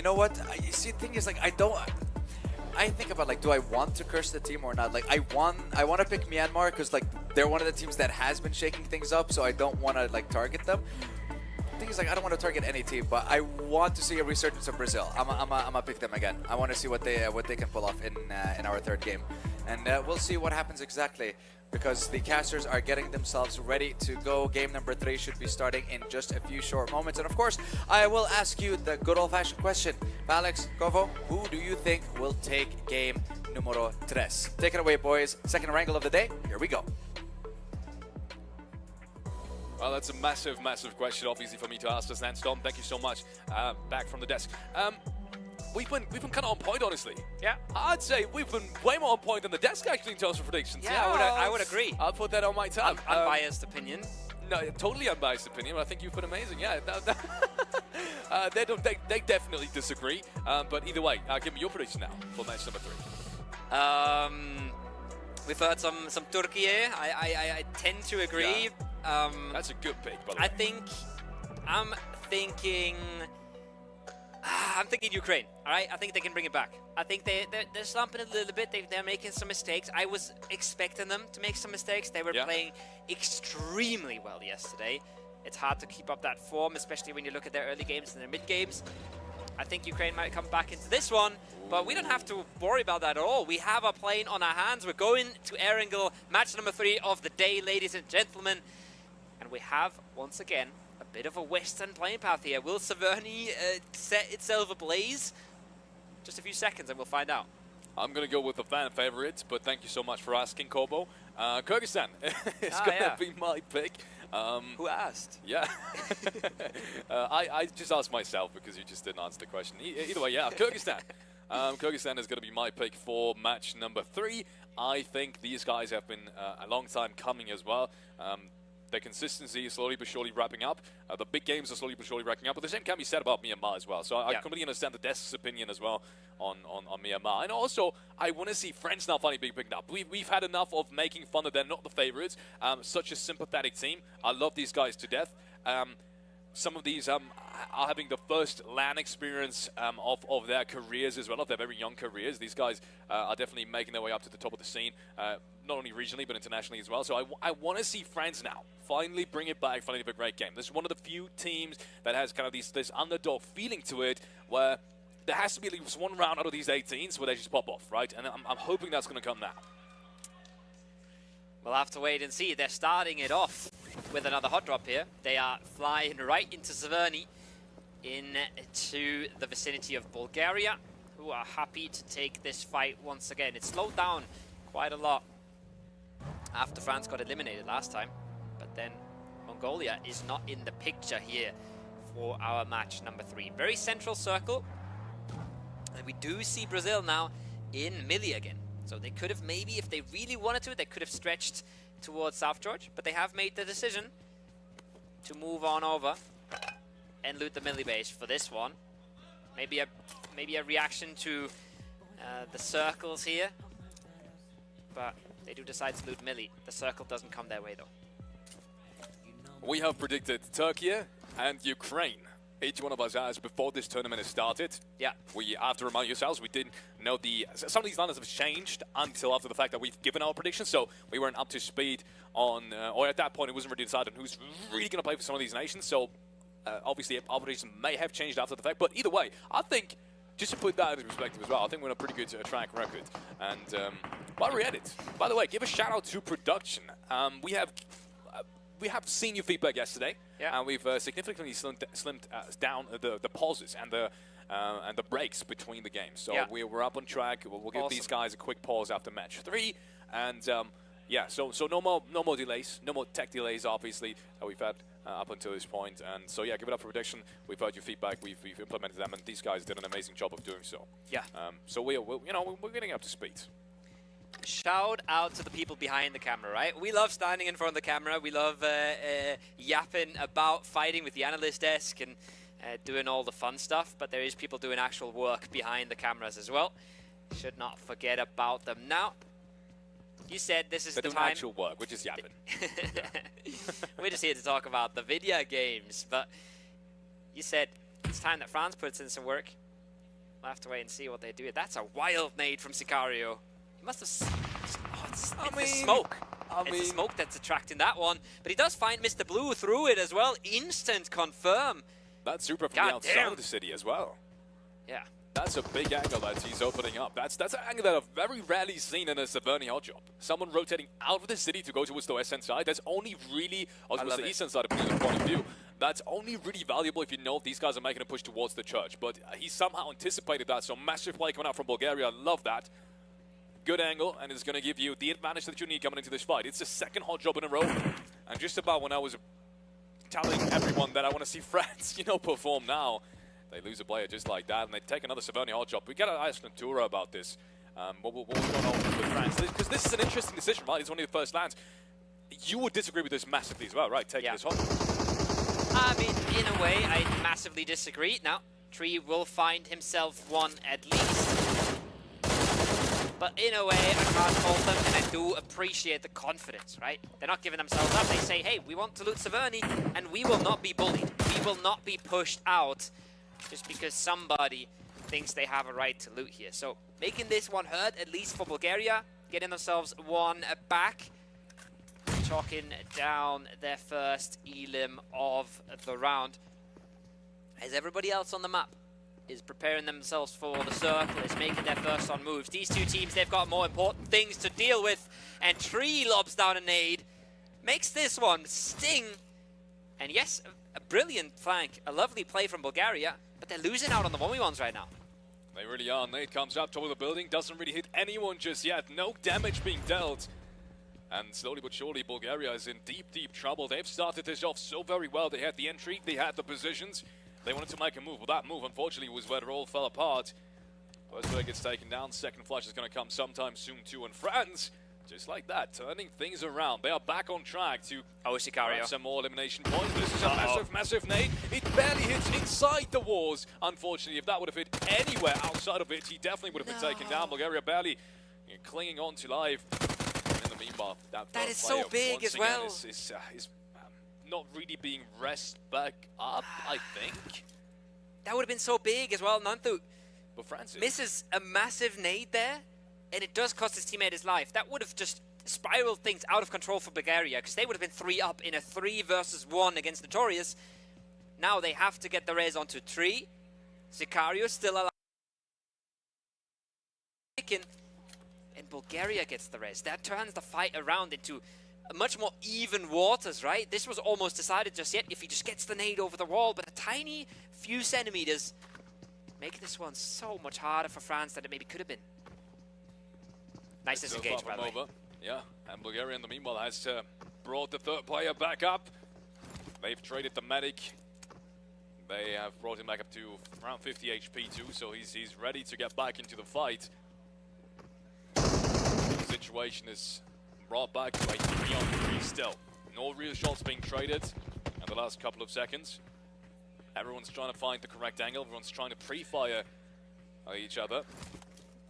know what? You see, the thing is, like, I think about, like, do I want to curse the team or not? Like, I want to pick Myanmar because, like, they're one of the teams that has been shaking things up, so I don't want to, like, target them. The thing is, like, I don't want to target any team, but I want to see a resurgence of Brazil. I'm gonna pick them again. I want to see what they can pull off in our third game, and we'll see what happens exactly, because the casters are getting themselves ready to go. Game number 3 should be starting in just a few short moments, and of course, I will ask you the good old-fashioned question, Alex, Kovo, who do you think will take game numero 3? Take it away, boys. Second Erangel of the day. Here we go. Well, that's a massive, massive question, obviously, for me to ask us. Storm, thank you so much. Back from the desk. We've been kind of on point, honestly. Yeah. I'd say we've been way more on point than the desk, actually, in terms of predictions. Yeah, I would agree. I'll put that on my tab. Unbiased opinion. No, totally unbiased opinion, but I think you've been amazing. Yeah. They definitely disagree. But either way, give me your prediction now for match number 3. We've heard some Turkey. I tend to agree. Yeah. That's a good pick, by the way. I'm thinking Ukraine. All right, I think they can bring it back. I think they're slumping a little bit. They're making some mistakes. I was expecting them to make some mistakes. They were playing extremely well yesterday. It's hard to keep up that form, especially when you look at their early games and their mid games. I think Ukraine might come back into this one, but we don't have to worry about that at all. We have a plane on our hands. We're going to Erangel, match number 3 of the day, ladies and gentlemen. And we have, once again, a bit of a western playing path here. Will Severny set itself ablaze? Just a few seconds and we'll find out. I'm going to go with the fan favorite, but thank you so much for asking, Kobo. Kyrgyzstan is going to be my pick. Who asked? Yeah. I just asked myself because you just didn't answer the question. Either way, yeah, Kyrgyzstan. Kyrgyzstan is going to be my pick for match number 3. I think these guys have been a long time coming as well. Their consistency is slowly but surely wrapping up. The big games are slowly but surely wrapping up. But the same can be said about Myanmar as well. So I completely understand the desk's opinion as well on Myanmar. And also, I want to see France now finally being picked up. We've had enough of making fun that they're not the favorites. Such a sympathetic team. I love these guys to death. Some of these are having the first LAN experience of their careers as well, of their very young careers. These guys are definitely making their way up to the top of the scene, not only regionally, but internationally as well. So I want to see France now finally bring it back, finally have a great game. This is one of the few teams that has kind of this underdog feeling to it, where there has to be at least one round out of these 18s where they just pop off, right? And I'm hoping that's going to come now. We'll have to wait and see. They're starting it off with another hot drop here. They are flying right into Severny, into the vicinity of Bulgaria, who are happy to take this fight once again. It slowed down quite a lot after France got eliminated last time, but then Mongolia is not in the picture here for our match number 3. Very central circle, and we do see Brazil now in Millie again. So they could have maybe, if they really wanted to, they could have stretched towards South George, but they have made the decision to move on over and loot the Millie base for this one. Maybe a reaction to the circles here, but they do decide to loot Millie. The circle doesn't come their way though. We have predicted Turkey and Ukraine. Each one of us has before this tournament has started. Yeah. We have to remind yourselves, we didn't know some of these lineups have changed until after the fact that we've given our predictions, so we weren't up to speed on, or at that point it wasn't really decided on who's really going to play for some of these nations, so obviously our predictions may have changed after the fact, but either way, I think, just to put that into perspective as well, I think we're on a pretty good track record. And while we're at it, by the way, give a shout out to production. We have seen your feedback yesterday, and we've significantly slimmed down the pauses and the breaks between the games. So we're up on track. We'll give these guys a quick pause after match 3, and yeah, so no more delays, no more tech delays, obviously, that we've had up until this point. And so yeah, give it up for production. We've heard your feedback. We've implemented them, and these guys did an amazing job of doing so. Yeah. So we're getting up to speed. Shout out to the people behind the camera, right? We love standing in front of the camera. We love yapping about fighting with the analyst desk and doing all the fun stuff. But there is people doing actual work behind the cameras as well. Should not forget about them. Now, you said this is the time. Actual work. We're just yapping. We're just here to talk about the video games. But you said it's time that France puts in some work. We'll have to wait and see what they do. That's a wild nade from Sicario. He must have... Oh, it's the smoke. It's the smoke that's attracting that one. But he does find Mr. Blue through it as well. Instant confirm. That's super from the outside of the city as well. Yeah. That's a big angle that he's opening up. That's an angle that I've very rarely seen in a Severny hot job. Someone rotating out of the city to go towards the western side. That's only really, or towards the eastern side, depending on the point of view. That's only really valuable if you know if these guys are making a push towards the church. But he somehow anticipated that, so massive play coming out from Bulgaria. I love that. Good angle, and it's going to give you the advantage that you need coming into this fight. It's the second hot job in a row. And just about when I was telling everyone that I want to see France, perform now, they lose a player just like that, and they take another Severny hot job. We got to ask Natura about this. What was going on with France? Because this is an interesting decision, right? It's only the first lands. You would disagree with this massively as well, right? Taking this hot job. I mean, in a way, I massively disagree. Now, Tree will find himself one at least. But in a way, I can't fault them, and I do appreciate the confidence, right? They're not giving themselves up. They say, hey, we want to loot Severny, and we will not be bullied. We will not be pushed out just because somebody thinks they have a right to loot here. So making this one hurt, at least for Bulgaria, getting themselves one back, chalking down their first elim of the round. As everybody else on the map is preparing themselves for the circle, is making their first on moves. These two teams, they've got more important things to deal with, and Tree lobs down a nade, makes this one sting, and yes, a brilliant flank, a lovely play from Bulgaria, but they're losing out on the 1v1s right now. They really are. Nade comes up toward the building, doesn't really hit anyone just yet, no damage being dealt. And slowly but surely, Bulgaria is in deep, deep trouble. They've started this off so very well. They had the entry, they had the positions. They wanted to make a move. Well, that move, unfortunately, was where it all fell apart. First player gets taken down. Second flash is going to come sometime soon, too. And France, just like that, turning things around. They are back on track to Sicario. Some more elimination points. This is a massive, massive nade. It barely hits inside the walls. Unfortunately, if that would have hit anywhere outside of it, he definitely would have been taken down. Bulgaria barely clinging on to life. And in the meanwhile, that is so big as well. Is not really being rest back up, I think. That would have been so big as well. Nanthu but Francis misses a massive nade there, and it does cost his teammate his life. That would have just spiraled things out of control for Bulgaria, because they would have been 3 up in a 3 versus 1 against Notorious. Now they have to get the res onto Tree. Sicario still alive. And Bulgaria gets the res. That turns the fight around into much more even waters, right? This was almost decided just yet if he just gets the nade over the wall, but a tiny few centimeters make this one so much harder for France than it maybe could have been. Nice disengage, by the way. Yeah, and Bulgaria in the meanwhile has brought the third player back up. They've traded the medic. They have brought him back up to around 50 HP too, so he's ready to get back into the fight. The situation is brought back to a 3-on-3 still. No real shots being traded in the last couple of seconds. Everyone's trying to find the correct angle. Everyone's trying to pre-fire each other.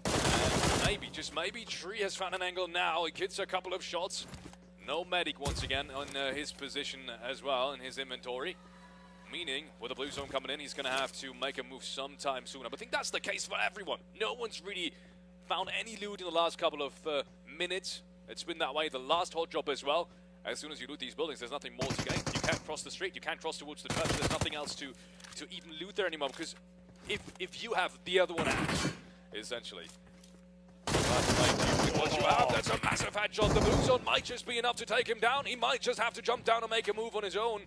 And maybe, just maybe, Tree has found an angle now. He gets a couple of shots. No medic once again on his position as well in his inventory. Meaning, with the blue zone coming in, he's going to have to make a move sometime sooner. But I think that's the case for everyone. No one's really found any loot in the last couple of minutes. It's been that way the last hot job as well. As soon as you loot these buildings, there's nothing more to gain. You can't cross the street, you can't cross towards the church. There's nothing else to even loot there anymore, because if you have the other one out, essentially. What you have, that's a massive headshot. The blue zone might just be enough to take him down. He might just have to jump down and make a move on his own.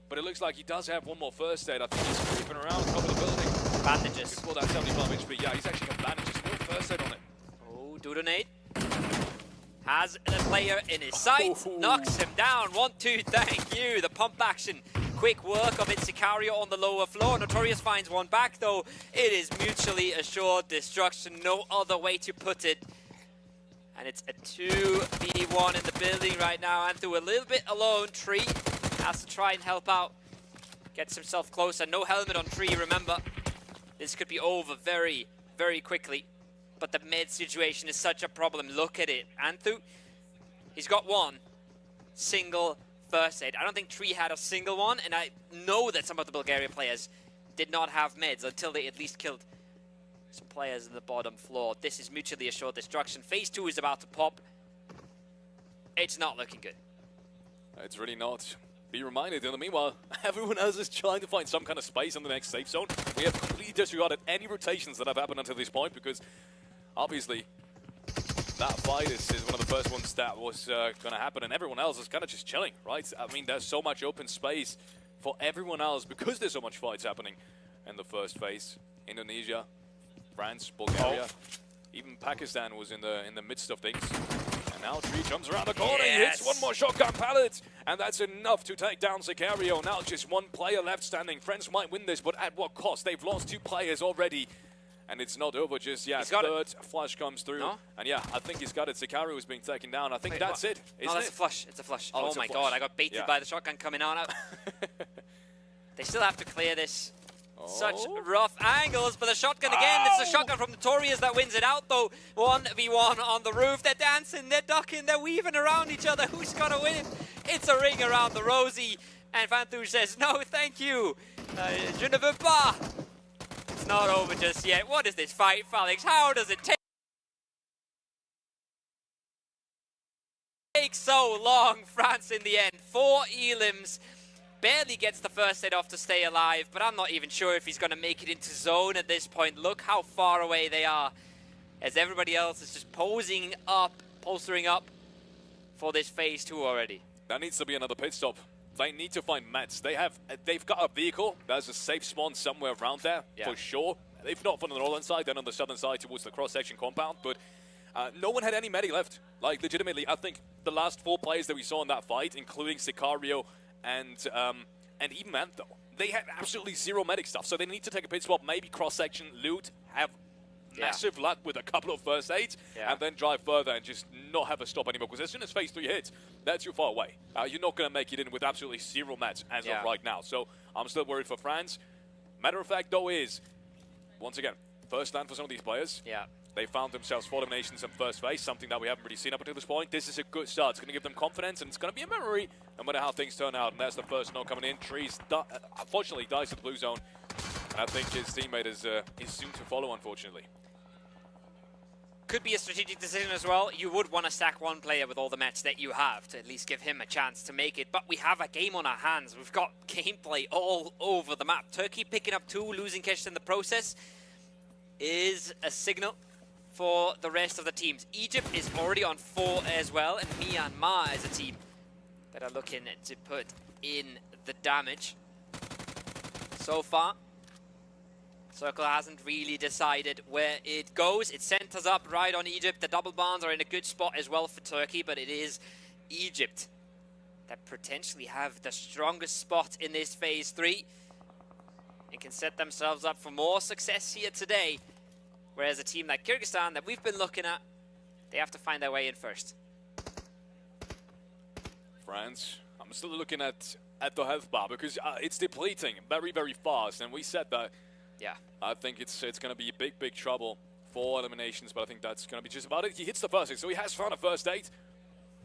But it looks like he does have one more first aid. I think he's creeping around top of the building. Bandages. Before that 75 HP. Yeah, he's actually got bandages. No first aid on it. Oh, Dudonate has the player in his sight. Knocks him down. 1-2, thank you. The pump action. Quick work of it. Sicario on the lower floor. Notorious finds one back, though. It is mutually assured destruction. No other way to put it. And it's a 2v1 in the building right now. And through a little bit alone, Tree has to try and help out. Gets himself closer. No helmet on Tree, remember. This could be over very, very quickly. But the mid situation is such a problem. Look at it. Anthu, he's got one single first aid. I don't think Tree had a single one. And I know that some of the Bulgaria players did not have meds until they at least killed some players in the bottom floor. This is mutually assured destruction. Phase 2 is about to pop. It's not looking good. It's really not. Be reminded, in the meanwhile, everyone else is trying to find some kind of space on the next safe zone. We have completely disregarded any rotations that have happened until this point because, obviously, that fight is one of the first ones that was going to happen, and everyone else is kind of just chilling, right? I mean, there's so much open space for everyone else because there's so much fights happening in the first phase. Indonesia, France, Bulgaria, even Pakistan was in the midst of things. And now Tree jumps around the corner, he hits one more shotgun pallet, and that's enough to take down Sicario. Now just one player left standing. France might win this, but at what cost? They've lost 2 players already. And it's not over just yet. Third flash comes through. No? And yeah, I think he's got it. Sicario is being taken down. I think that's it. No, that's a flush. It's a flush. Oh my god, I got baited by the shotgun coming out. They still have to clear this. Such rough angles, but the shotgun again. It's the shotgun from Notorious that wins it out though. 1v1 on the roof. They're dancing, they're ducking, they're weaving around each other. Who's gonna win? It's a ring around the rosy. And Fantouche says, no, thank you. Je ne veux pas. It's not over just yet. What is this fight, Felix? How does it take so long? France in the end. 4 elims. Barely gets the first hit off to stay alive, but I'm not even sure if he's going to make it into zone at this point. Look how far away they are, as everybody else is just polstering up for this phase 2 already. That needs to be another pit stop. They need to find mats. They've got a vehicle. There's a safe spawn somewhere around there, for sure. If not from the northern side, then on the southern side towards the cross-section compound. But no one had any medi left. Like, legitimately, I think the last 4 players that we saw in that fight, including Sicario and even Mantho, they had absolutely 0 medic stuff. So they need to take a pit swap, maybe cross-section, loot, have massive luck with a couple of first aids, and then drive further and just not have a stop anymore. Because as soon as phase 3 hits, that's too far away. You're not going to make it in with absolutely 0 mats as of right now. So I'm still worried for France. Matter of fact, though, is, once again, first land for some of these players. They found themselves 4 eliminations in first phase, something that we haven't really seen up until this point. This is a good start. It's going to give them confidence, and it's going to be a memory no matter how things turn out. And that's the first snow coming in. Trees, unfortunately, dies to the blue zone. And I think his teammate is soon to follow, unfortunately. Could be a strategic decision as well. You would want to stack 1 player with all the match that you have to at least give him a chance to make it. But we have a game on our hands. We've got gameplay all over the map. Turkey picking up 2, losing cash in the process is a signal for the rest of the teams. Egypt is already on 4 as well, and Myanmar is a team that are looking to put in the damage. So far, Circle hasn't really decided where it goes. It centers up right on Egypt. The double bonds are in a good spot as well for Turkey, but it is Egypt that potentially have the strongest spot in this phase 3 and can set themselves up for more success here today. Whereas a team like Kyrgyzstan that we've been looking at, they have to find their way in first. France, I'm still looking at the health bar because it's depleting very, very fast. And we said that, I think it's going to be big trouble for eliminations, but I think that's going to be just about it. He hits the first hit, so he has found a first aid.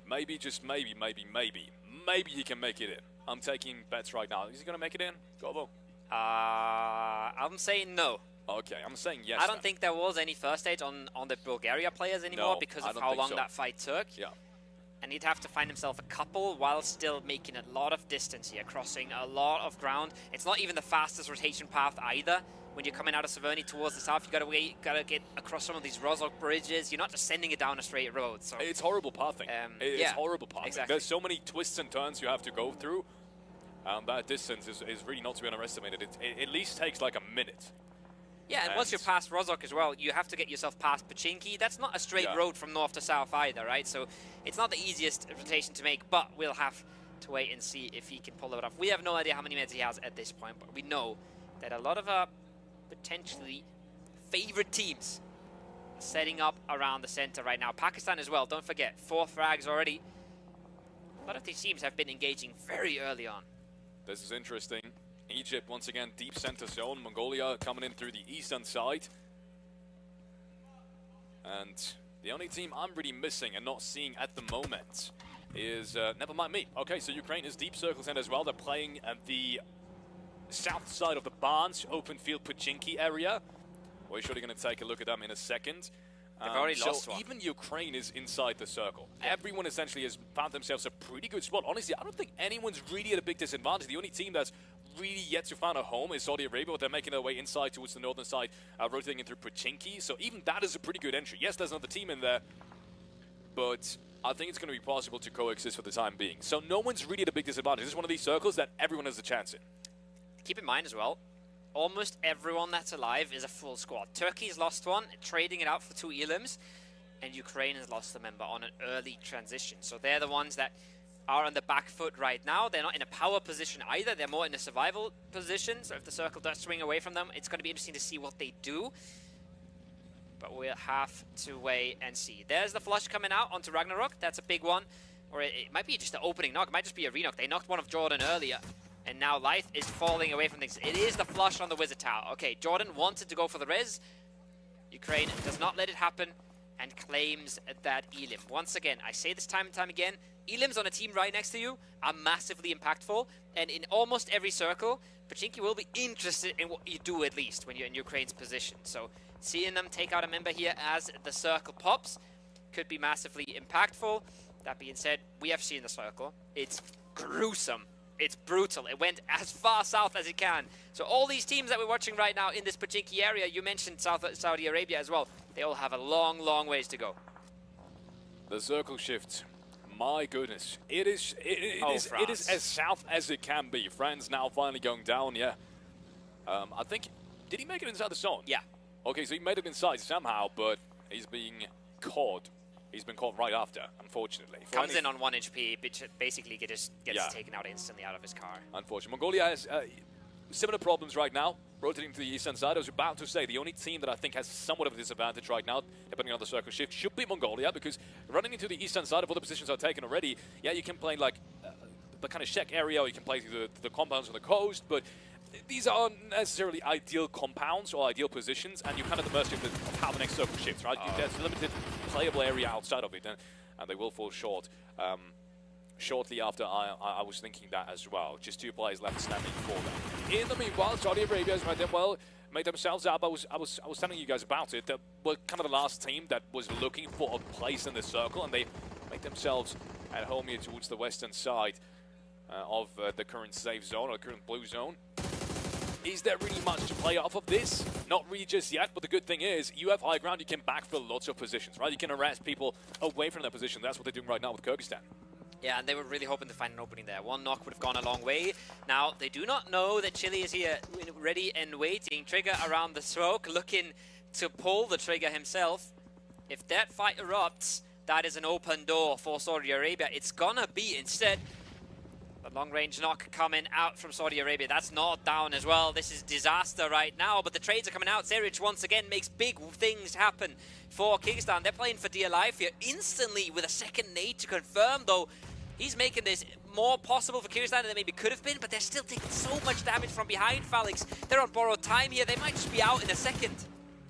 Maybe, just maybe he can make it in. I'm taking bets right now. Is he going to make it in? Gobo? I'm saying no. Okay, I'm saying yes. I don't think there was any first aid on the Bulgaria players anymore because of how long that fight took. And he'd have to find himself a couple while still making a lot of distance here, crossing a lot of ground. It's not even the fastest rotation path either. When you're coming out of Severny towards the south, you gotta get across some of these Rozhok bridges. You're not just sending it down a straight road. So it's horrible pathing. It's horrible pathing. Exactly. There's so many twists and turns you have to go through. That distance is really not to be underestimated. It at least takes like a minute. Yeah, and once you're past Rozhok as well, you have to get yourself past Pachinki. That's not a straight road from north to south either, right? So it's not the easiest rotation to make, but we'll have to wait and see if he can pull it off. We have no idea how many meds he has at this point, but we know that a lot of potentially favorite teams are setting up around the center right now. Pakistan as well, don't forget, 4 frags already. A lot of these teams have been engaging very early on. This is interesting. Egypt, once again, deep center zone. Mongolia coming in through the eastern side. And the only team I'm really missing and not seeing at the moment is, never mind me. Okay, so Ukraine is deep circles in as well. They're playing at the south side of the Barnes, open field Pachinki area. We're surely going to take a look at them in a second. They've already lost one. Even Ukraine is inside the circle. Everyone essentially has found themselves a pretty good spot. Honestly, I don't think anyone's really at a big disadvantage. The only team that's really yet to find a home is Saudi Arabia, but they're making their way inside towards the northern side, rotating in through Pochinki. So even that is a pretty good entry. Yes, there's another team in there, but I think it's going to be possible to coexist for the time being. So no one's really at a big disadvantage. This is one of these circles that everyone has a chance in. Keep in mind as well, almost everyone that's alive is a full squad. Turkey's lost one, trading it out for 2 elims, and Ukraine has lost a member on an early transition. So they're the ones that are on the back foot right now. They're not in a power position either. They're more in a survival position. So if the circle does swing away from them, it's going to be interesting to see what they do. But we'll have to wait and see. There's the flush coming out onto Ragnarok. That's a big one. Or it might be just the opening knock. It might just be a re-knock. They knocked one of Jordan earlier. And now Lyth is falling away from things. It is the flush on the Wizard Tower. Okay, Jordan wanted to go for the res. Ukraine does not let it happen and claims that elim. Once again, I say this time and time again, elims on a team right next to you are massively impactful. And in almost every circle, Pochinki will be interested in what you do at least when you're in Ukraine's position. So seeing them take out a member here as the circle pops could be massively impactful. That being said, we have seen the circle. It's gruesome. It's brutal. It went as far south as it can. So all these teams that we're watching right now in this Pochinki area, you mentioned Saudi Arabia as well, they all have a long, long ways to go. The circle shift. My goodness. It is as south as it can be. France now finally going down, yeah. I think, did he make it inside the zone? Yeah. Okay, so he made it inside somehow, but he's being caught. He's been caught right after, unfortunately. Comes in on 1 HP, basically gets taken out instantly out of his car. Unfortunately. Mongolia has similar problems right now, rotating to the eastern side. I was about to say, the only team that I think has somewhat of a disadvantage right now, depending on the circle shift, should be Mongolia, because running into the eastern side, if all the positions are taken already, yeah, you can play like the kind of Czech area, or you can play the compounds on the coast, but these aren't necessarily ideal compounds or ideal positions, and you're kind of at the mercy of how the next circle shifts, right? There's a limited playable area outside of it, and they will fall short. Shortly after, I was thinking that as well. Just 2 players left standing for them. In the meanwhile, Saudi Arabia has made themselves up. I was telling you guys about it. That were kind of the last team that was looking for a place in the circle, and they made themselves at home here towards the western side of the current safe zone, or the current blue zone. Is there really much to play off of this? Not really just yet, but the good thing is you have high ground, you can backfill lots of positions, right? You can harass people away from their position. That's what they're doing right now with Kyrgyzstan. Yeah, and they were really hoping to find an opening there. 1 knock would have gone a long way. Now, they do not know that Chile is here ready and waiting. Trigger around the smoke, looking to pull the trigger himself. If that fight erupts, that is an open door for Saudi Arabia. It's gonna be instead the long-range knock coming out from Saudi Arabia. That's not down as well. This is disaster right now, but the trades are coming out. Zerich once again makes big things happen for Kyrgyzstan. They're playing for dear life here instantly with a second nade to confirm, though. He's making this more possible for Kyrgyzstan than it maybe could have been, but they're still taking so much damage from behind, Falix. They're on borrowed time here. They might just be out in a second.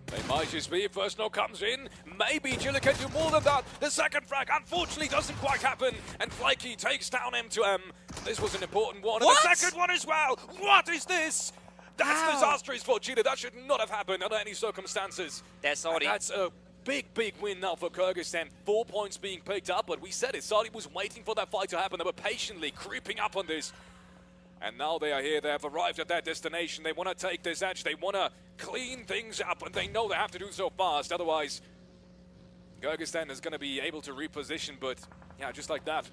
They might just be. First knock comes in. Maybe Chile can do more than that. The second frag, unfortunately, doesn't quite happen. And Flaky takes down M2M. This was an important one. What? And the second one as well. What is this? That's disastrous for Chile. That should not have happened under any circumstances. They're Saudi. And that's a big win now for Kyrgyzstan. 4 points being picked up, but we said it. Saudi was waiting for that fight to happen. They were patiently creeping up on this. And now they are here. They have arrived at their destination. They want to take this edge. They want to clean things up, and they know they have to do so fast. Otherwise, Kyrgyzstan is going to be able to reposition, but yeah, just like that.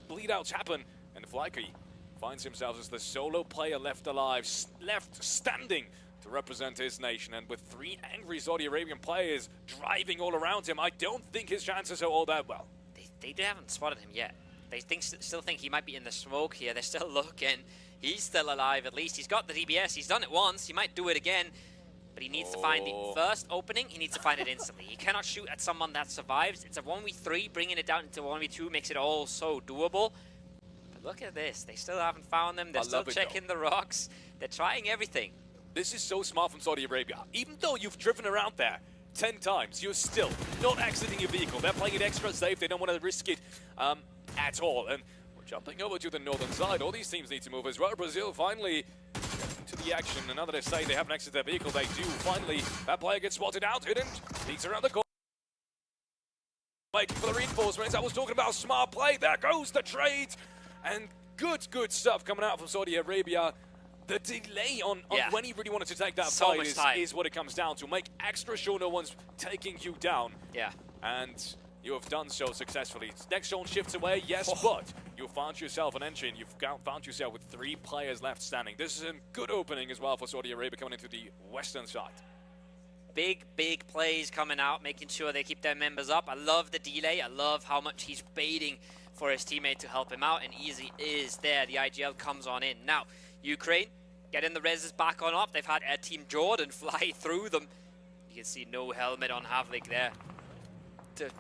Bleed-outs happen, and Flaky finds himself as the solo player left alive, left standing to represent his nation. And with 3 angry Saudi Arabian players driving all around him, I don't think his chances are all that well. They haven't spotted him yet. They still think he might be in the smoke here. They're still looking. He's still alive at least. He's got the DBS. He's done it once. He might do it again. But he needs to find the first opening. He needs to find it instantly. He cannot shoot at someone that survives. It's a 1v3. Bringing it down into 1v2 makes it all so doable. But look at this. They still haven't found them. They're still checking the rocks. They're trying everything. This is so smart from Saudi Arabia. Even though you've driven around there 10 times, you're still not exiting your vehicle. They're playing it extra safe. They don't want to risk it at all. And jumping over to the northern side, all these teams need to move as well. Brazil finally into the action, and now that they say they haven't exited their vehicle, they do finally. That player gets spotted out, hidden, sneaks around the corner. Waiting for the reinforcements. I was talking about smart play. There goes the trade. And good stuff coming out from Saudi Arabia. The delay on when he really wanted to take that fight is what it comes down to. Make extra sure no one's taking you down. Yeah. And you have done so successfully. Next zone shifts away, yes, but you found yourself an entry and you've found yourself with 3 players left standing. This is a good opening as well for Saudi Arabia coming into the western side. Big plays coming out, making sure they keep their members up. I love the delay. I love how much he's baiting for his teammate to help him out, and Easy is there. The IGL comes on in. Now, Ukraine getting the reses back on up. They've had Team Jordan fly through them. You can see no helmet on Havlik there.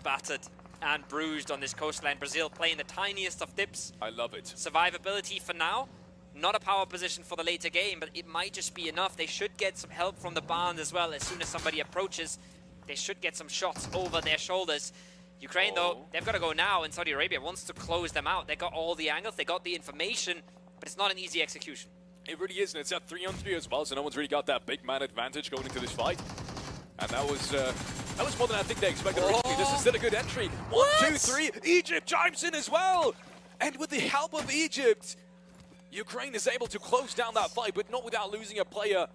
Battered and bruised on this coastline. Brazil playing the tiniest of dips. I love it. Survivability for now. Not a power position for the later game, but it might just be enough. They should get some help from the barn as well. As soon as somebody approaches, they should get some shots over their shoulders. Ukraine, though, they've got to go now, and Saudi Arabia wants to close them out. They got all the angles, they got the information, but it's not an easy execution. It really isn't. It's at 3-on-3 as well, so no one's really got that big man advantage going into this fight. And that was more than I think they expected originally. This is still a good entry. 1, 2, 3. Egypt chimes in as well. And with the help of Egypt, Ukraine is able to close down that fight, but not without losing a player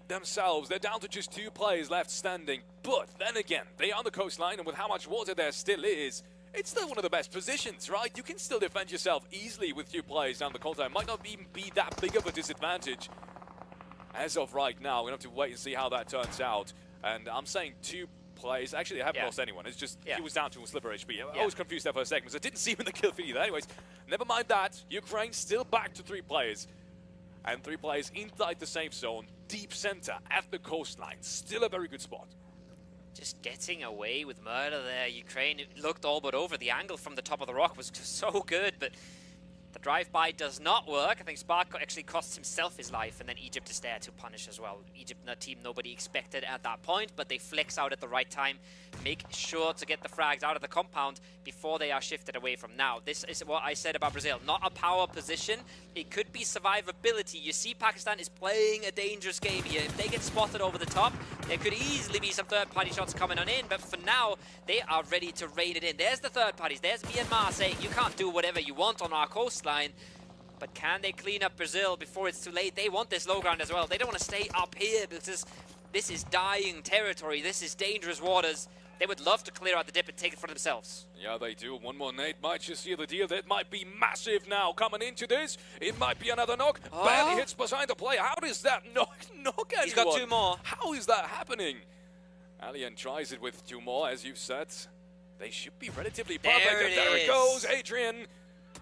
themselves. They're down to just 2 players left standing. But then again, they are on the coastline, and with how much water there still is, it's still one of the best positions, right? You can still defend yourself easily with 2 players down the coastline. Might not even be that big of a disadvantage as of right now. We're going to have to wait and see how that turns out. And I'm saying 2 players. Actually, I haven't lost anyone. It's just he was down to a slipper HP. I was confused there for a second because I didn't see him in the kill feed either. Anyways, never mind that. Ukraine still back to 3 players. And 3 players inside the safe zone, deep center at the coastline. Still a very good spot. Just getting away with murder there. Ukraine looked all but over. The angle from the top of the rock was just so good, but the drive-by does not work. I think Spark actually costs himself his life, and then Egypt is there to punish as well. Egypt, a team nobody expected at that point, but they flex out at the right time, make sure to get the frags out of the compound before they are shifted away from now. This is what I said about Brazil. Not a power position. It could be survivability. You see Pakistan is playing a dangerous game here. If they get spotted over the top, there could easily be some third-party shots coming on in, but for now, they are ready to rein it in. There's the third parties. There's Myanmar saying, you can't do whatever you want on our coastline. But can they clean up Brazil before it's too late? They want this low ground as well. They don't want to stay up here because this is dying territory. This is dangerous waters. They would love to clear out the dip and take it for themselves. Yeah, they do. One more nade might just seal the deal. That might be massive now coming into this. It might be another knock. Barely hits behind the player. How does that knock anyone? He's got 2 more. How is that happening? Alien tries it with 2 more, as you've said. They should be relatively perfect. There it goes. Adrian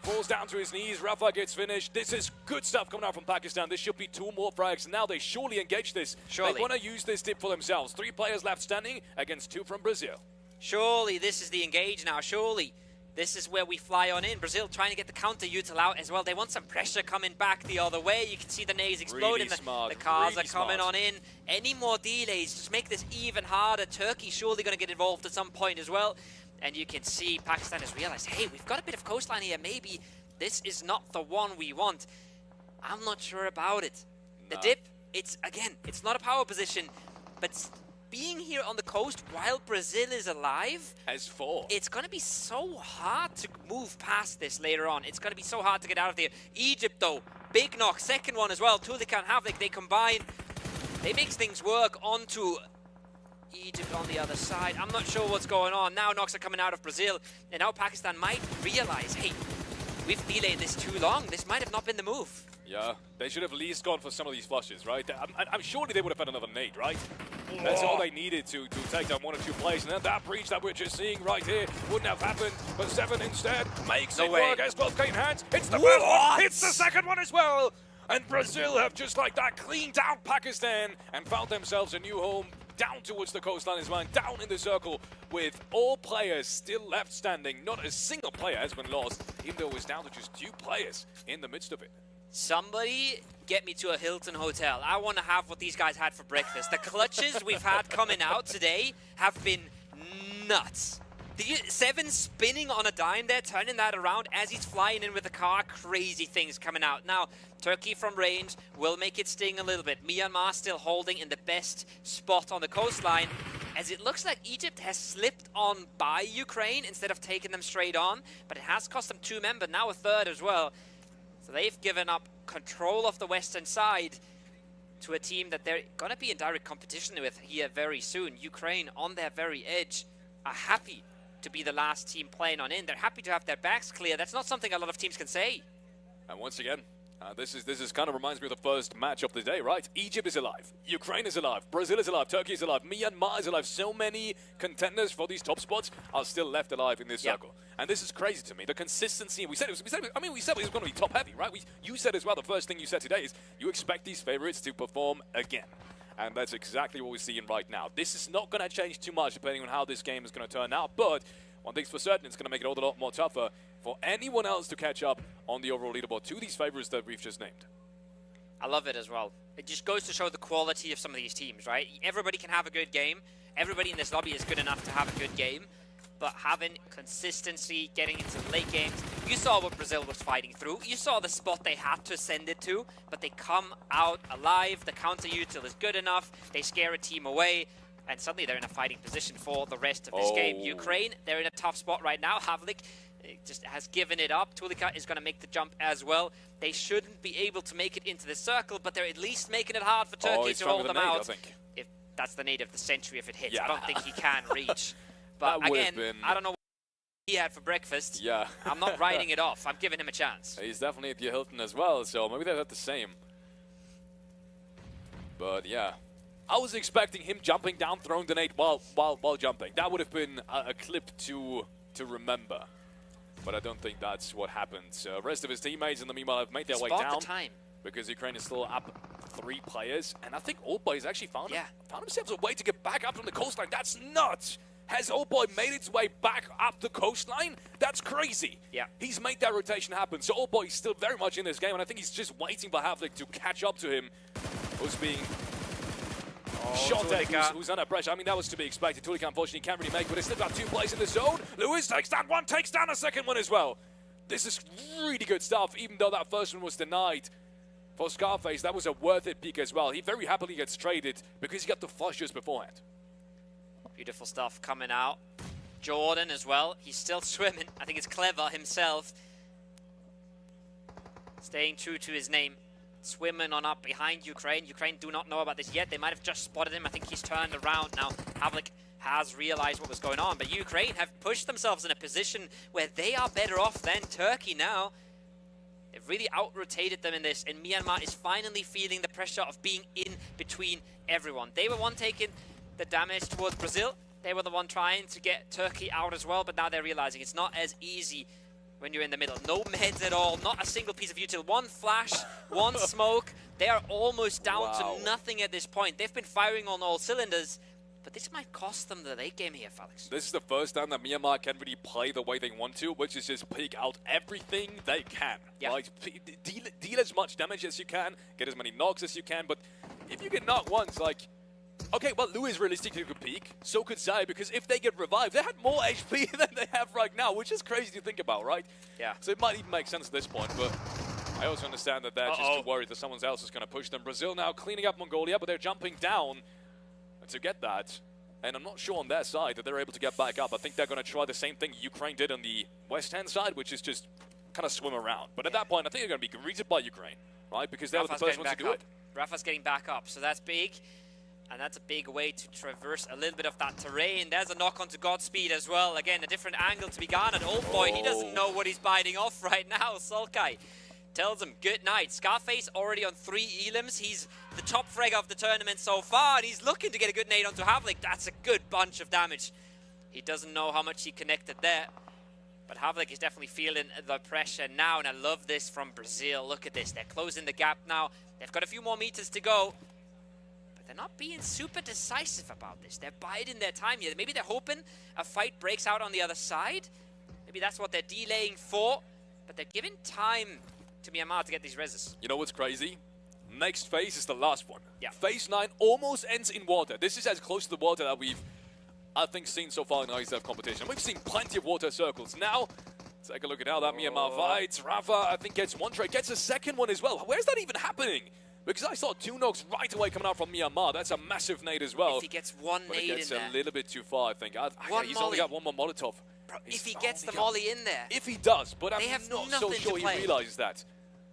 falls down to his knees. Rafa gets finished. This is good stuff coming out from Pakistan. This should be 2 more frags. Now they surely engage this. They want to use this dip for themselves. 3 players left standing against 2 from Brazil. Surely this is the engage now. Surely this is where we fly on in. Brazil trying to get the counter util out as well. They want some pressure coming back the other way. You can see the nades exploding. Really the cars are coming on in. Any more delays just make this even harder. Turkey surely going to get involved at some point as well. And you can see Pakistan has realized, hey, we've got a bit of coastline here. Maybe this is not the one we want. I'm not sure about it. The dip, it's not a power position, but being here on the coast while Brazil is alive, as 4. it's going to be so hard to move past this later on. It's going to be so hard to get out of there. Egypt, though, big knock, second one as well. Tulikan, Havlik, they combine. They mix things work onto Egypt on the other side. I'm not sure what's going on. Now knocks are coming out of Brazil, and now Pakistan might realize, hey, we've delayed this too long. This might have not been the move. Yeah, they should have at least gone for some of these flushes, right? I'm surely they would have had another nade, right? That's all they needed to take down 1 or 2 plays, and then that breach that we're just seeing right here wouldn't have happened, but 7 instead makes it work as 12K in hands. It's the first one, it's the second one as well! And Brazil have just like that cleaned out Pakistan and found themselves a new home down towards the coastline as well, down in the circle with all players still left standing. Not a single player has been lost, even though it's down to just 2 players in the midst of it. Somebody get me to a Hilton hotel. I want to have what these guys had for breakfast. The clutches we've had coming out today have been nuts. Did you, Seven spinning on a dime there, turning that around as he's flying in with the car. Crazy things coming out. Now, Turkey from range will make it sting a little bit. Myanmar still holding in the best spot on the coastline, as it looks like Egypt has slipped on by Ukraine instead of taking them straight on, but it has cost them 2 men, but now a third as well. So they've given up control of the western side to a team that they're going to be in direct competition with here very soon. Ukraine on their very edge are happy to be the last team playing on in. They're happy to have their backs clear. That's not something a lot of teams can say. And once again, this is kind of reminds me of the first match of the day, right? Egypt is alive, Ukraine is alive, Brazil is alive, Turkey is alive, Myanmar is alive. So many contenders for these top spots are still left alive in this circle. And this is crazy to me. The consistency, we said it was going to be top heavy, right? You said as well, the first thing you said today is you expect these favorites to perform again. And that's exactly what we're seeing right now. This is not going to change too much depending on how this game is going to turn out. But one thing's for certain, it's going to make it all a lot more tougher for anyone else to catch up on the overall leaderboard to these favorites that we've just named. I love it as well. It just goes to show the quality of some of these teams, right? Everybody can have a good game. Everybody in this lobby is good enough to have a good game. But having consistency, getting into late games. You saw what Brazil was fighting through. You saw the spot they had to send it to, but they come out alive. The counter util is good enough. They scare a team away, and suddenly they're in a fighting position for the rest of this game. Ukraine, they're in a tough spot right now. Havlik just has given it up. Tulika is going to make the jump as well. They shouldn't be able to make it into the circle, but they're at least making it hard for Turkey to hold them out. I think. If that's the nade of the century if it hits. I don't think he can reach. But again, I don't know what he had for breakfast. Yeah. I'm not writing it off. I'm giving him a chance. He's definitely at the Hilton as well, so maybe they're the same. But yeah, I was expecting him jumping down, throwing the nade while jumping. That would have been a clip to remember. But I don't think that's what happened. So rest of his teammates in the meanwhile have made their way down. The time. Because Ukraine is still up 3 players. And I think Oldboy has actually found himself a way to get back up from the coastline. That's nuts! Has Oldboy made its way back up the coastline? That's crazy. Yeah. He's made that rotation happen. So Oldboy is still very much in this game. And I think he's just waiting for Havlik to catch up to him. Who's being shot at, who's under pressure. I mean, that was to be expected. Tulika unfortunately can't really make, but it's still got 2 plays in the zone. Lewis takes down one, takes down a second one as well. This is really good stuff, even though that first one was denied. For Scarface, that was a worth it peak as well. He very happily gets traded because he got the flush just beforehand. Beautiful stuff coming out. Jordan as well. He's still swimming. I think it's clever himself. Staying true to his name. Swimming on up behind Ukraine. Ukraine do not know about this yet. They might have just spotted him. I think he's turned around now. Havlik has realized what was going on. But Ukraine have pushed themselves in a position where they are better off than Turkey now. They've really out-rotated them in this. And Myanmar is finally feeling the pressure of being in between everyone. They were one taking the damage towards Brazil. They were the one trying to get Turkey out as well. But now they're realizing it's not as easy when you're in the middle. No meds at all, not a single piece of util. One flash, one smoke. They are almost down to nothing at this point. They've been firing on all cylinders, but this might cost them the late game here, Felix. This is the first time that Myanmar can really play the way they want to, which is just peek out everything they can. Yeah. Like, deal as much damage as you can, get as many knocks as you can, but if you get knocked once, like, okay, well, Lewis realistically could peak, so could Zai, because if they get revived, they had more HP than they have right now, which is crazy to think about, right? Yeah. So it might even make sense at this point, but I also understand that they're just too worried that someone else is going to push them. Brazil now cleaning up Mongolia, but they're jumping down to get that. And I'm not sure on their side that they're able to get back up. I think they're going to try the same thing Ukraine did on the west-hand side, which is just kind of swim around. But at that point, I think they're going to be greeted by Ukraine, right? Because they were the first ones to do it. Rafa's getting back up, so that's big. And that's a big way to traverse a little bit of that terrain. There's a knock onto Godspeed as well. Again, a different angle to be garnered. Oldboy, he doesn't know what he's biting off right now. Sulkai tells him good night. Scarface already on 3 elims. He's the top frag of the tournament so far, and he's looking to get a good nade onto Havlik. That's a good bunch of damage. He doesn't know how much he connected there. But Havlik is definitely feeling the pressure now, and I love this from Brazil. Look at this. They're closing the gap now. They've got a few more meters to go. They're not being super decisive about this. They're biding their time here. Maybe they're hoping a fight breaks out on the other side. Maybe that's what they're delaying for. But they're giving time to Myanmar to get these reses. You know what's crazy? Next phase is the last one. Yeah. Phase 9 almost ends in water. This is as close to the water that we've I think, seen so far in ISF competition. We've seen plenty of water circles. Now, take a look at how that Miramar fights. Rafa, I think, gets one trade, gets a second one as well. Where's that even happening? Because I saw 2 knocks right away coming out from Miramar. That's a massive nade as well. If he gets one but nade it gets in there. a little bit too far, I think. He's Molly. only got one more Molotov. Bro, if he gets the molly in there. If he does, but I'm They have not so nothing to sure he play. realizes that.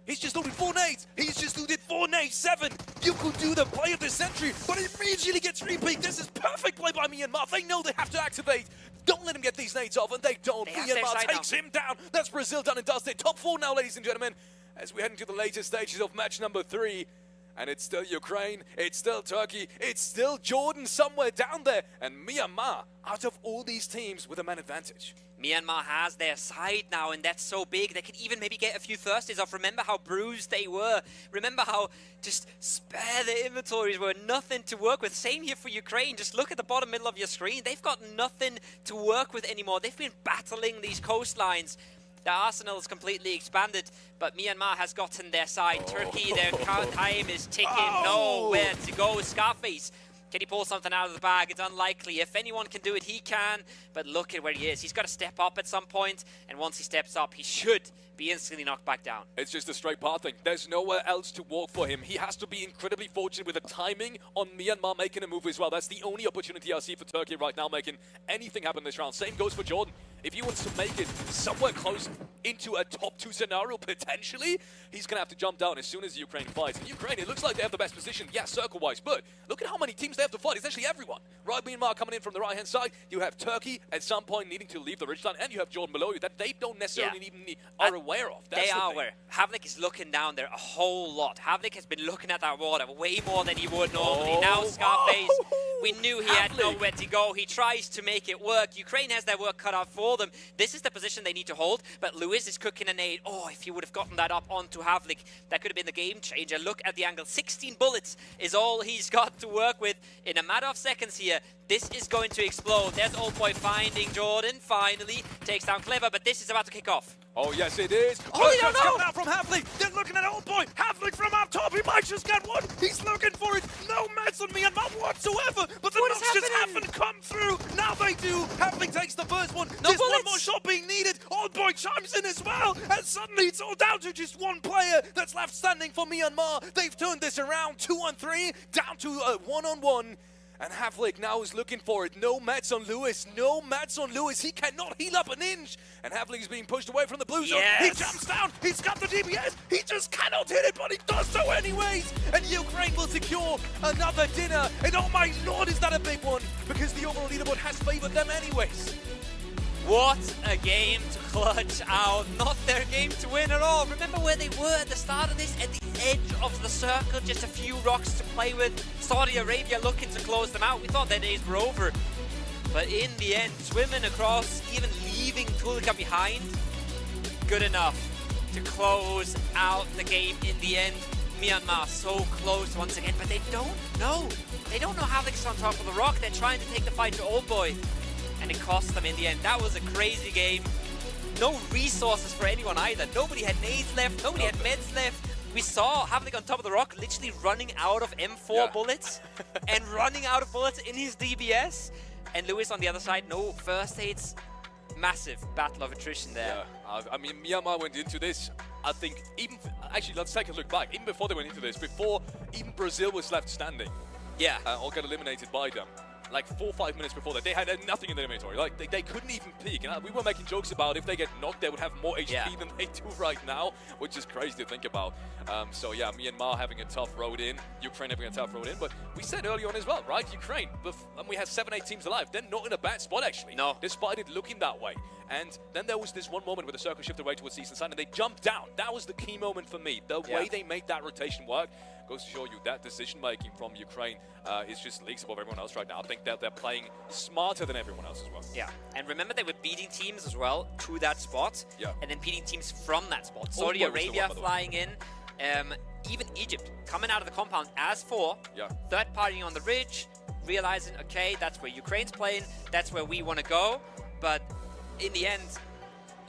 He's just looted 4 nades. He's just looted 4 nades, 7. You could do the play of the century, but it immediately gets repeat. This is perfect play by Myanmar. They know they have to activate. Don't let him get these nades off, and they don't. They have their Myanmar side takes now. him down. That's Brazil done and dusted. Top 4 now, ladies and gentlemen, as we head into the later stages of match number 3. And it's still Ukraine, it's still Turkey, it's still Jordan somewhere down there. And Myanmar, out of all these teams, with a man advantage. Myanmar has their side now, and that's so big. They can even maybe get a few thirsties off. Remember how bruised they were. Remember how just spare their inventories were. Nothing to work with. Same here for Ukraine. Just look at the bottom middle of your screen. They've got nothing to work with anymore. They've been battling these coastlines. Their arsenal is completely expanded, but Myanmar has gotten their side. Turkey, their time is ticking. Nowhere to go. Scarface, can he pull something out of the bag? It's unlikely. If anyone can do it, he can. But look at where he is. He's got to step up at some point, and once he steps up, he should be instantly knocked back down. It's just a straight path thing. There's nowhere else to walk for him. He has to be incredibly fortunate with the timing on Myanmar making a move as well. That's the only opportunity I see for Turkey right now, making anything happen this round. Same goes for Jordan. If he wants to make it somewhere close into a top 2 scenario, potentially, he's going to have to jump down as soon as Ukraine fights. And Ukraine, it looks like they have the best position, yeah, circle-wise, but look at how many teams they have to fight. It's actually everyone. Right, Myanmar coming in from the right-hand side. You have Turkey at some point needing to leave the ridgeline, and you have Jordan below you that they don't necessarily even are aware of. That's They the are thing. aware. Havlik is looking down there a whole lot. Havlik has been looking at that water way more than he would normally. Now Scarface, we knew he had Havlik. nowhere to go. He tries to make it work. Ukraine has their work cut out for them. This is the position they need to hold, but Lewis is cooking a nade. Oh, if he would have gotten that up onto Havlik, that could have been the game changer. Look at the angle. 16 bullets is all he's got to work with in a matter of seconds here. This is going to explode. There's Old Boy finding Jordan. Finally takes down Clever, but this is about to kick off. Oh, yes, it is. Oh, they don't Shots know. coming out from Havlik. They're looking at Old Boy. Havlik from up top. He might just get one. He's looking for it. No mats on Myanmar whatsoever. But the What is knocks just happening? haven't come through. Now they do. Havlik takes the first one. No Just one bullets. more shot being needed. Old Boy chimes in as well. And suddenly it's all down to just one player that's left standing for Myanmar. They've turned this around. 2-on-3. Down to a 1-on-1. And Havlik now is looking for it. No mats on Lewis. No mats on Lewis. He cannot heal up an inch. And Havlik is being pushed away from the blue zone. Yes. He jumps down. He's got the DBS. He just cannot hit it, but he does so anyways. And Ukraine will secure another dinner. And oh my lord, is that a big one? Because the overall leaderboard has favored them anyways. What a game to clutch out. Not their game to win at all. Remember where they were at the start of this? At the edge of the circle, just a few rocks to play with. Saudi Arabia looking to close them out. We thought their days were over. But in the end, swimming across, even leaving Tulika behind, good enough to close out the game in the end. Myanmar so close once again, but they don't know. They don't know Havlik's on top of the rock. They're trying to take the fight to Old Boy. And it cost them in the end. That was a crazy game. No resources for anyone either. Nobody had nades left. Nobody had meds left. We saw Havlik on top of the rock literally running out of M4 bullets and running out of bullets in his DBS. And Lewis on the other side, no first aids. Massive battle of attrition there. Yeah, I mean, Myanmar went into this, I think, actually, let's take a look back. Even before they went into this, before even Brazil was left standing, Yeah. or got eliminated by them, like 4 or 5 minutes before that, they had nothing in their inventory. Like, they couldn't even peek. And we were making jokes about if they get knocked, they would have more HP than they do right now, which is crazy to think about. So yeah, Myanmar having a tough road in, Ukraine having a tough road in. But we said early on as well, right? Ukraine, and we had 7-8 teams alive. They're not in a bad spot, actually. No. Despite it looking that way. And then there was this one moment where the circle shifted away towards Eastern Side, and they jumped down. That was the key moment for me. The way they made that rotation work goes to show you that decision-making from Ukraine is just leagues above everyone else right now. I think that they're playing smarter than everyone else as well. Yeah, and remember they were beating teams as well to that spot, and then beating teams from that spot. Saudi Arabia flying in, even Egypt coming out of the compound as 4, third partying on the ridge, realizing, okay, that's where Ukraine's playing, that's where we want to go, but in the end,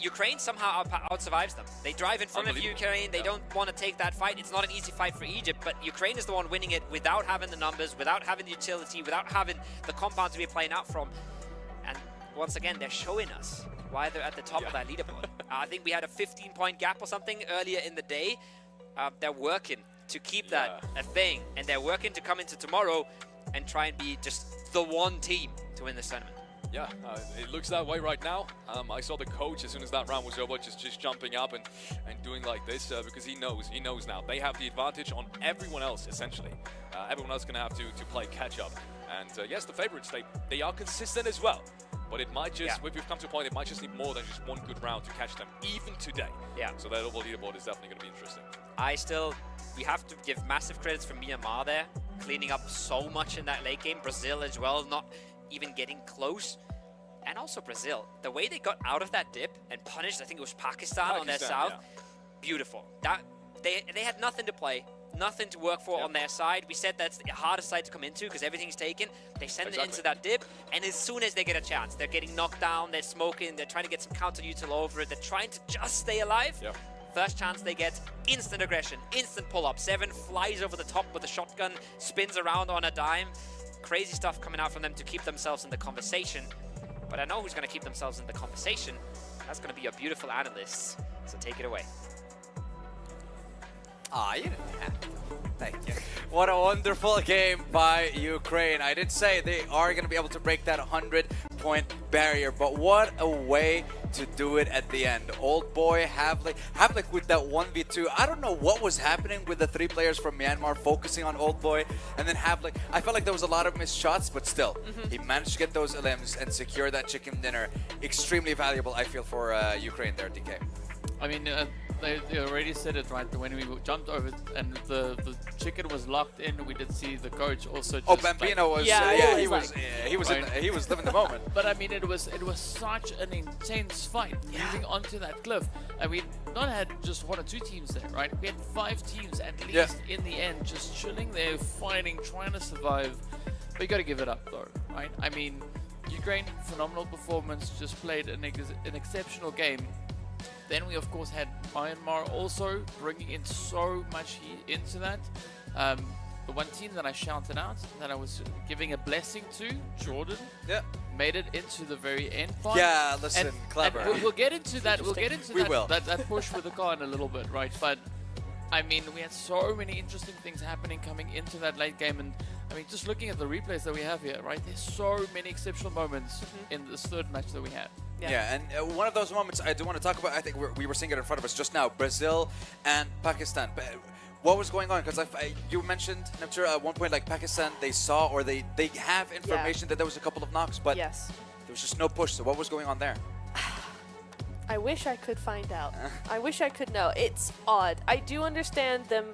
Ukraine somehow out-survives them. They drive in front of Ukraine, they don't want to take that fight. It's not an easy fight for Egypt, but Ukraine is the one winning it without having the numbers, without having the utility, without having the compound to be playing out from. once again, they're showing us why they're at the top of that leaderboard. I think we had a 15-point gap or something earlier in the day. They're working to keep that a thing, and they're working to come into tomorrow and try and be just the one team to win this tournament. Yeah, it looks that way right now. I saw the coach as soon as that round was over just jumping up and doing like this because he knows now. They have the advantage on everyone else, essentially. Everyone else is going to have to play catch up. And yes, the favorites, they are consistent as well. But it might just, we've come to a point, it might just need more than just one good round to catch them, even today. Yeah. So that overall leaderboard is definitely going to be interesting. We have to give massive credits for Miramar there, cleaning up so much in that late game. Brazil as well, not even getting close. And also Brazil, the way they got out of that dip and punished, I think it was Pakistan on their south, beautiful. They had nothing to play, nothing to work for on their side. We said that's the hardest side to come into because everything's taken. They send it into that dip, and as soon as they get a chance, they're getting knocked down, they're smoking, they're trying to get some counter-util over it, they're trying to just stay alive. First chance they get, instant aggression, instant pull-up. 7 flies over the top with a shotgun, spins around on a dime. Crazy stuff coming out from them to keep themselves in the conversation. But I know who's going to keep themselves in the conversation. That's going to be your beautiful analysts. So take it away. You didn't have to. Thank you. What a wonderful game by Ukraine. I did say they are going to be able to break that 100-point barrier, but what a way to do it at the end. Old boy, Havlik with that 1v2. I don't know what was happening with the 3 players from Myanmar focusing on Old boy, and then Havlik. I felt like there was a lot of missed shots, but still, he managed to get those limbs and secure that chicken dinner. Extremely valuable, I feel, for Ukraine there, DK. I mean, they already said it right when we jumped over and the chicken was locked in. We did see the coach also. Just Bambino was he was living the moment. But I mean, it was such an intense fight moving onto that cliff. And we not had just 1 or 2 teams there, right? We had 5 teams at least in the end, just chilling there, fighting, trying to survive. But you got to give it up though, right? I mean, Ukraine, phenomenal performance, just played an exceptional game. Then we, of course, had Myanmar also bringing in so much heat into that. The one team that I shouted out, that I was giving a blessing to, Jordan, made it into the very end part. Yeah, listen, clever. And we'll get into that. We'll get into that push with the car in a little bit, right? But I mean, we had so many interesting things happening coming into that late game, and I mean, just looking at the replays that we have here, right? There's so many exceptional moments in this third match that we had. Yeah, and one of those moments I do want to talk about, I think we were seeing it in front of us just now, Brazil and Pakistan. What was going on? Because you mentioned, Neptune, at one point, like Pakistan, they saw or they have information that there was a couple of knocks, but there was just no push. So what was going on there? I wish I could find out. I wish I could know. It's odd. I do understand them.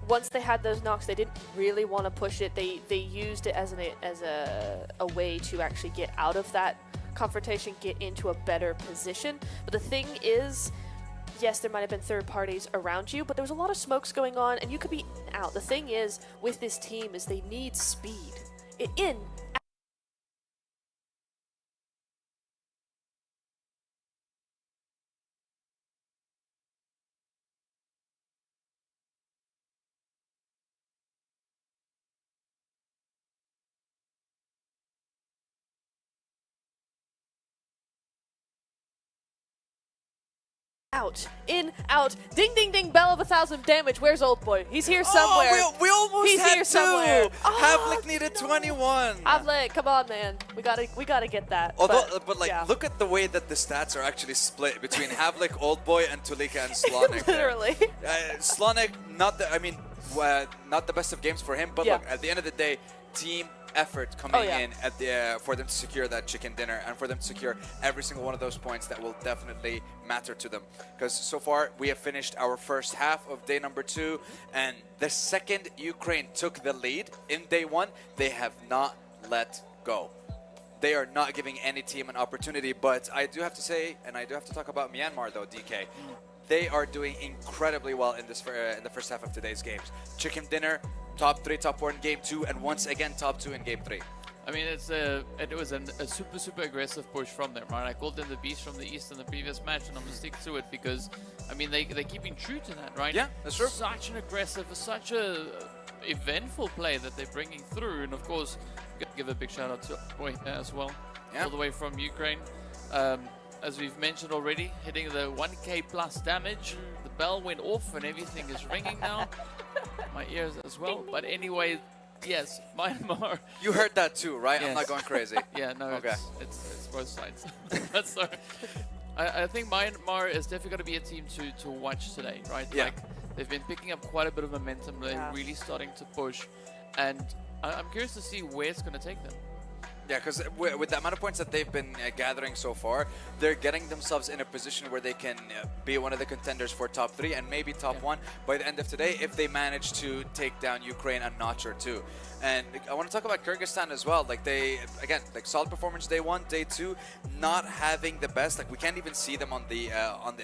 Once they had those knocks, they didn't really want to push it. They used it as a way to actually get out of that confrontation, get into a better position. But the thing is, yes, there might have been third parties around you, but there was a lot of smokes going on, and you could be out. The thing is, with this team, is they need speed. Out, in, out, ding, ding, ding, bell of 1,000 damage. Where's Old Boy? He's here somewhere. Oh, we almost He's had here 2. somewhere. Havlik needed 21. Havlik, come on, man. We gotta get that. Although, but like, look at the way that the stats are actually split between Havlik, Old Boy, and Tulika and Slonik. Literally. Slonik, not the best of games for him, but look, at the end of the day, team effort coming in at the for them to secure that chicken dinner and for them to secure every single one of those points that will definitely matter to them. Because so far we have finished our first half of day number 2, and the second Ukraine took the lead in day 1, they have not let go. They are not giving any team an opportunity. But I do have to say, and I do have to talk about Myanmar though, DK. They are doing incredibly well in this in the first half of today's games. Chicken dinner, top 3, top 4 in game 2, and once again top 2 in game 3. I mean, it was a super aggressive push from them, right? I called them the beast from the east in the previous match, and I'm gonna stick to it because, I mean, they're keeping true to that, right? Yeah, that's true. Such an aggressive, such a eventful play that they're bringing through, and of course, gotta give a big shout out to Boy as well. all the way from Ukraine. As we've mentioned already, hitting the 1k plus damage. The bell went off and everything is ringing now. My ears as well. But anyway, yes, Myanmar. You heard that too, right? I'm Yes. not going crazy. Yeah, no, Okay. it's both sides. But so, I think Myanmar is definitely going to be a team to watch today, right? Yeah. Like, they've been picking up quite a bit of momentum. They're Yeah. really starting to push. And I'm curious to see where it's going to take them. Yeah, because with the amount of points that they've been gathering so far, they're getting themselves in a position where they can be one of the contenders for top 3 and maybe top 1 by the end of today if they manage to take down Ukraine a notch or 2. And I want to talk about Kyrgyzstan as well. Like they, again, like solid performance day 1, day 2, not having the best. Like we can't even see them on the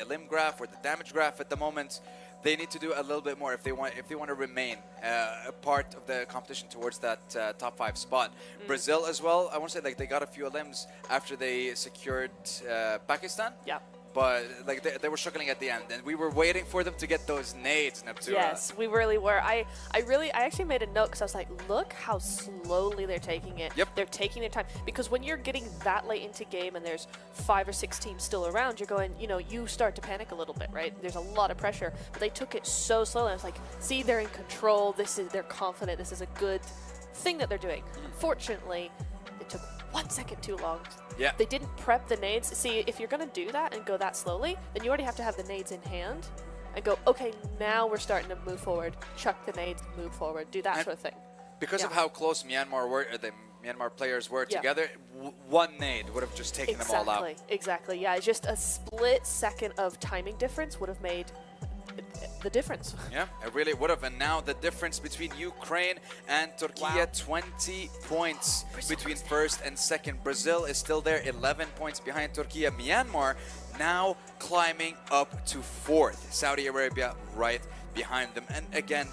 elim graph or the damage graph at the moment. They need to do a little bit more if they want to remain a part of the competition towards that top 5 spot. Brazil as well. I want to say like they got a few limbs after they secured Pakistan. Yeah. But like they were struggling at the end, and we were waiting for them to get those nades, Neptura. Yes, we really were. I actually made a note because I was like, look how slowly they're taking it. Yep. They're taking their time, because when you're getting that late into game and there's 5 or 6 teams still around, you're going, you start to panic a little bit, right? There's a lot of pressure, but they took it so slowly. I was like, see, they're in control. They're confident. This is a good thing that they're doing. Unfortunately, it took 1 second too long. Yeah. They didn't prep the nades. See, if you're going to do that and go that slowly, then you already have to have the nades in hand and go, okay, now we're starting to move forward. Chuck the nades, move forward, do that And sort of thing. Because of Yeah. how close Myanmar were, the Myanmar players were Yeah. together, one nade would have just taken them all out. Exactly. Yeah, just a split second of timing difference would have made the difference. Yeah, it really would have. And now the difference between Ukraine and Turkey, Wow. 20 points Brazil between goes down. first and second. Brazil is still there, 11 points behind Turkey. Myanmar now climbing up to 4th. Saudi Arabia right behind them. And again,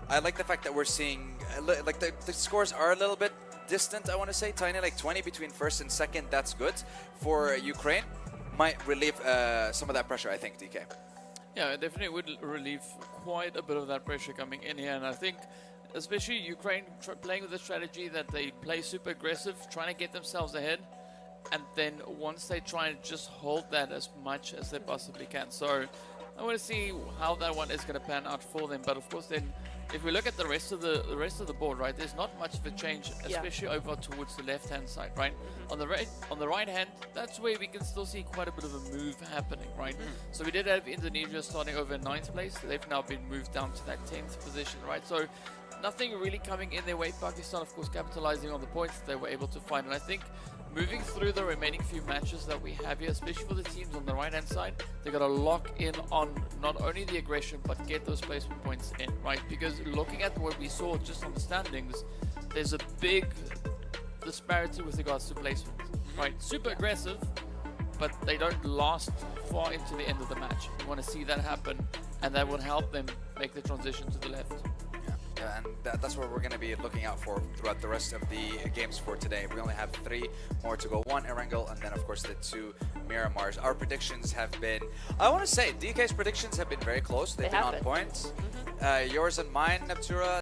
I like the fact that we're seeing, like the scores are a little bit distant, I want to say. Tiny, like 20 between first and second. That's good for Ukraine. Might relieve some of that pressure, I think, DK. Yeah, it definitely would relieve quite a bit of that pressure coming in here. And I think, especially Ukraine playing with the strategy that they play super aggressive, trying to get themselves ahead. And then once they try and just hold that as much as they possibly can. So I want to see how that one is going to pan out for them. But of course, then if we look at the rest of the board, right, there's not much of a change, especially over towards the left-hand side, right? On the right hand, that's where we can still see quite a bit of a move happening, right? So we did have Indonesia starting over in 9th place. They've now been moved down to that 10th position, right? So nothing really coming in their way. Pakistan, of course, capitalizing on the points that they were able to find. And I think moving through the remaining few matches that we have here, especially for the teams on the right-hand side, they got to lock in on not only the aggression, but get those placement points in, right? Because looking at what we saw just on the standings, there's a big disparity with regards to placement, right? Super aggressive, but they don't last far into the end of the match. We want to see that happen, and that will help them make the transition to the left. Yeah, and that's what we're going to be looking out for throughout the rest of the games for today. We only have 3 more to go. 1 Erangel, and then of course the 2 Miramars. Our predictions have been, I want to say, DK's predictions have been very close. They've been have on been. point. Yours and mine, Neptura,